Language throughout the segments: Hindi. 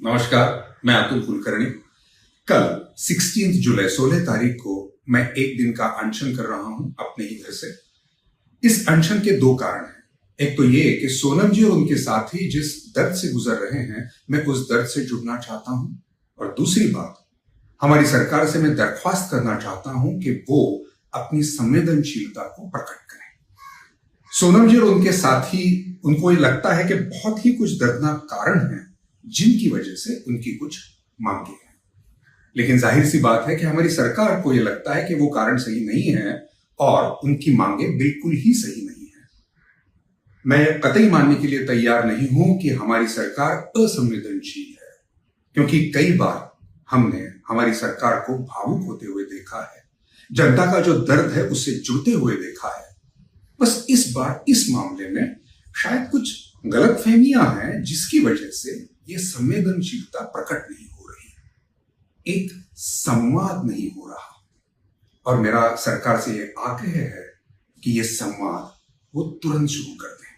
नमस्कार, मैं अतुल कुलकर्णी। कल 16 जुलाई 16 तारीख को मैं एक दिन का अनशन कर रहा हूं अपने ही घर से। इस अनशन के दो कारण हैं। एक तो ये कि सोनम जी और उनके साथी जिस दर्द से गुजर रहे हैं, मैं उस दर्द से जुड़ना चाहता हूं। और दूसरी बात, हमारी सरकार से मैं दरख्वास्त करना चाहता हूं कि वो अपनी संवेदनशीलता को प्रकट करें। सोनम जी और उनके साथी, उनको ये लगता है कि बहुत ही कुछ दर्दनाक कारण हैं जिनकी वजह से उनकी कुछ मांगे हैं। लेकिन जाहिर सी बात है कि हमारी सरकार को यह लगता है कि वो कारण सही नहीं है और उनकी मांगे बिल्कुल ही सही नहीं है। मैं कतई मानने के लिए तैयार नहीं हूं कि हमारी सरकार असंवेदनशील है, क्योंकि कई बार हमने हमारी सरकार को भावुक होते हुए देखा है, जनता का जो दर्द है उससे जुड़ते हुए देखा है। बस इस बार इस मामले में शायद कुछ गलतफहमियां हैं जिसकी वजह से यह संवेदनशीलता प्रकट नहीं हो रही, एक संवाद नहीं हो रहा। और मेरा सरकार से यह आग्रह है कि यह संवाद वो तुरंत शुरू कर दें।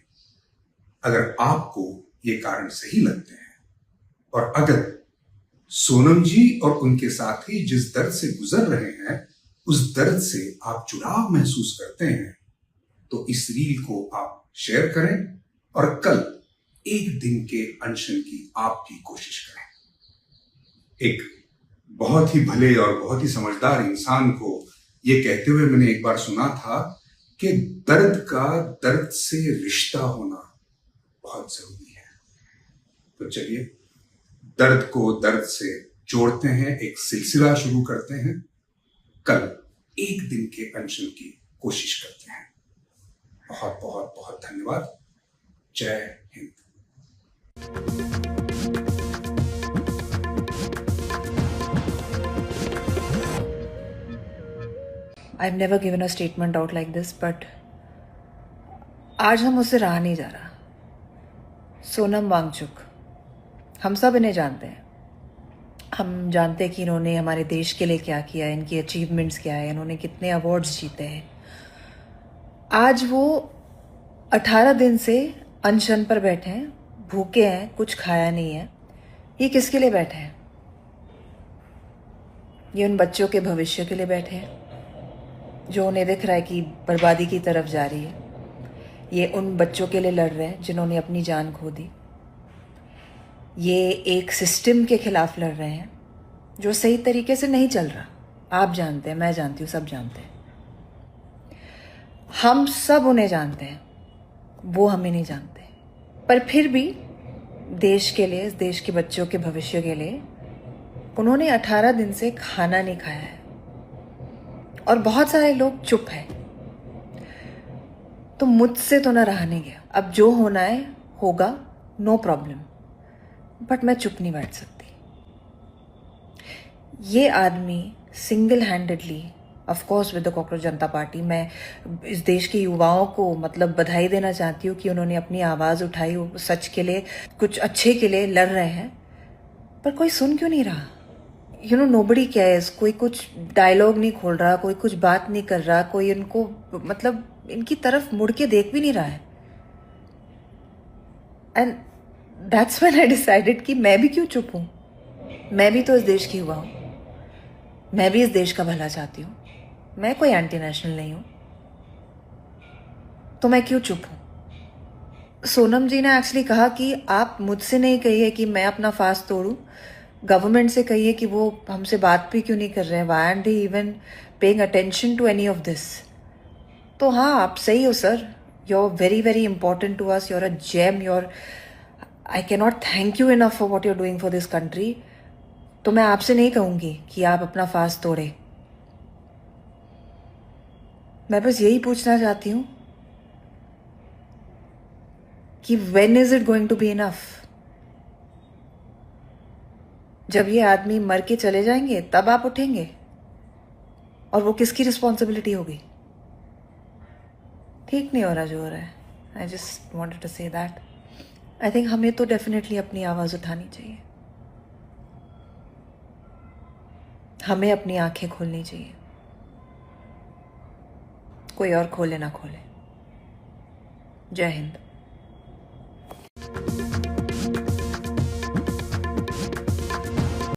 अगर आपको ये कारण सही लगते हैं और अगर सोनम जी और उनके साथी जिस दर्द से गुजर रहे हैं उस दर्द से आप जुड़ाव महसूस करते हैं, तो इस रील को आप शेयर करें और कल एक दिन के अनशन की आप भी कोशिश करें। एक बहुत ही भले और बहुत ही समझदार इंसान को यह कहते हुए मैंने एक बार सुना था कि दर्द का दर्द से रिश्ता होना बहुत जरूरी है। तो चलिए दर्द को दर्द से जोड़ते हैं, एक सिलसिला शुरू करते हैं, कल एक दिन के अनशन की कोशिश करते हैं। बहुत बहुत बहुत धन्यवाद। जय Hind. I've never given a statement out like this, but आज हम उससे रहा नहीं जा रहा। सोनम वांगचुक, हम सब इन्हें जानते हैं। हम जानते हैं कि इन्होंने हमारे देश के लिए क्या किया है, इनकी अचीवमेंट्स क्या है, इन्होंने कितने अवार्ड्स जीते हैं। आज वो 18 दिन से अनशन पर बैठे हैं, भूखे हैं, कुछ खाया नहीं है। ये किसके लिए बैठे हैं? ये उन बच्चों के भविष्य के लिए बैठे हैं जो उन्हें दिख रहा है कि बर्बादी की तरफ जा रही है। ये उन बच्चों के लिए लड़ रहे हैं जिन्होंने अपनी जान खो दी। ये एक सिस्टम के खिलाफ लड़ रहे हैं जो सही तरीके से नहीं चल रहा। आप जानते हैं, मैं जानती हूँ, सब जानते हैं। हम सब उन्हें जानते हैं, वो हमें नहीं जानते। पर फिर भी देश के लिए, इस देश के बच्चों के भविष्य के लिए उन्होंने 18 दिन से खाना नहीं खाया है और बहुत सारे लोग चुप हैं। तो मुझसे तो ना रहा नहीं गया। अब जो होना है होगा, नो प्रॉब्लम, बट मैं चुप नहीं बैठ सकती। ये आदमी single handedly, of course with the cockroach Janata party, मैं इस देश के युवाओं को बधाई देना चाहती हूँ कि उन्होंने अपनी आवाज़ उठाई, वो सच के लिए, कुछ अच्छे के लिए लड़ रहे हैं। पर कोई सुन क्यों नहीं रहा? Nobody cares. कोई कुछ डायलॉग नहीं खोल रहा, कोई कुछ बात नहीं कर रहा, कोई इनको इनकी तरफ मुड़ के देख भी नहीं रहा है। And that's when I decided कि मैं भी क्यों चुप हूँ। मैं भी तो इस देश की युवा हूँ, मैं भी इस देश का भला चाहती हूँ। मैं कोई एंटी नेशनल नहीं हूँ, तो मैं क्यों चुप हूँ? सोनम जी ने एक्चुअली कहा कि आप मुझसे नहीं कहिए कि मैं अपना फास्ट तोड़ूं, गवर्नमेंट से कहिए कि वो हमसे बात भी क्यों नहीं कर रहे हैं। Why aren't they even paying attention to any of this? तो हाँ, आप सही हो sir, you are very very important to us, you are a gem, you are, I can not thank you enough for what you are doing for this country. तो मैं आपसे नहीं कहूँगी कि आप अपना फास्ट तोड़े। मैं बस यही पूछना चाहती हूँ कि when is it going to be enough? जब ये आदमी मर के चले जाएंगे तब आप उठेंगे, और वो किसकी रिस्पॉन्सिबिलिटी होगी? ठीक नहीं हो रहा जो हो रहा है। I just wanted to say that. I think हमें तो डेफिनेटली अपनी आवाज़ उठानी चाहिए, हमें अपनी आंखें खोलनी चाहिए। कोई और खोले ना खोले। जय हिंद।